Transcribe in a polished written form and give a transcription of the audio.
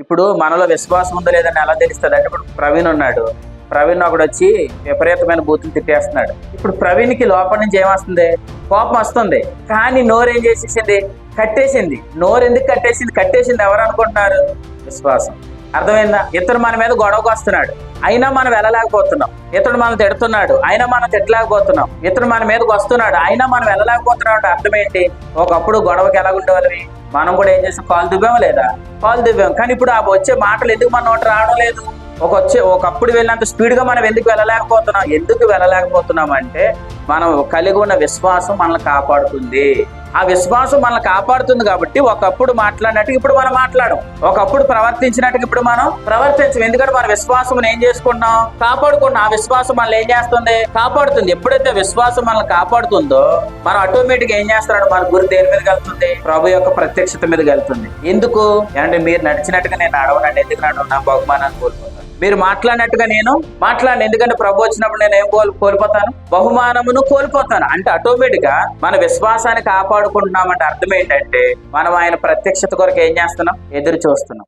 ఇప్పుడు మనలో విశ్వాసం ఉందో లేదని ఎలా తెలుస్తుంది అంటే, ఇప్పుడు ప్రవీణ్ ఉన్నాడు, ప్రవీణ్ ఒకడు వచ్చి విపరీతమైన బూతులు తిట్టేస్తున్నాడు. ఇప్పుడు ప్రవీణ్కి లోపల నుంచి ఏమొస్తుంది? కోపం వస్తుంది. కానీ నోరు ఏం చేసేసింది? కట్టేసింది. నోరు ఎందుకు కట్టేసింది ఎవరు అనుకుంటున్నారు? విశ్వాసం. అర్థమైందా? ఇతను మన మీద గొడవకు వస్తున్నాడు, అయినా మనం వెళ్ళలేకపోతున్నాం. ఇతడు మనం తిడుతున్నాడు, అయినా మనం తిట్టలేకపోతున్నాం. ఇతడు మన మీదకి వస్తున్నాడు, అయినా మనం వెళ్ళలేకపోతున్నాం. అంటే అర్థం ఏంటి? ఒకప్పుడు గొడవకి ఎలా ఉండేవాళ్ళవి? మనం కూడా ఏం చేసాం? కాలు దువ్వాం లేదా? కాలు దువ్వాం. కానీ ఇప్పుడు ఆ వచ్చే మాటలు ఎందుకు మన నోట రావడం లేదు? ఒకప్పుడు వెళ్ళినంత స్పీడ్గా మనం ఎందుకు వెళ్ళలేకపోతున్నాం అంటే, మనం కలిగి ఉన్న విశ్వాసం మనల్ని కాపాడుతుంది. ఆ విశ్వాసం మనల్ని కాపాడుతుంది కాబట్టి ఒకప్పుడు మాట్లాడినట్టుగా ఇప్పుడు మనం మాట్లాడం, ఒకప్పుడు ప్రవర్తించినట్టుగా ఇప్పుడు మనం ప్రవర్తించం. ఎందుకంటే మన విశ్వాసం ఏం చేసుకుంటాం? కాపాడుకుంటాం. ఆ విశ్వాసం మనల్ని ఏం చేస్తుంది? కాపాడుతుంది. ఎప్పుడైతే విశ్వాసం మనల్ని కాపాడుతుందో మనం ఆటోమేటిక్ ఏం చేస్తున్నాడు? మన గురి దేని మీద వెళ్తుంది? ప్రభు యొక్క ప్రత్యక్షత మీద వెళ్తుంది. ఎందుకు అంటే, మీరు నడిచినట్టుగా నేను నడవనండి. ఎందుకు నడవను? నా బహుమానాన్ని కోల్పోతాను. మీరు మాట్లాడినట్టుగా నేను మాట్లాడను. ఎందుకంటే ప్రభు వచ్చినప్పుడు నేను ఏం కోల్పోతాను? బహుమానమును కోల్పోతాను. అంటే ఆటోమేటిక్ గా మన విశ్వాసాన్ని కాపాడుకుంటున్నామంటే అర్థం ఏంటంటే, మనం ఆయన ప్రత్యక్షత కొరకు ఏం చేస్తున్నాం? ఎదురు చూస్తున్నాం.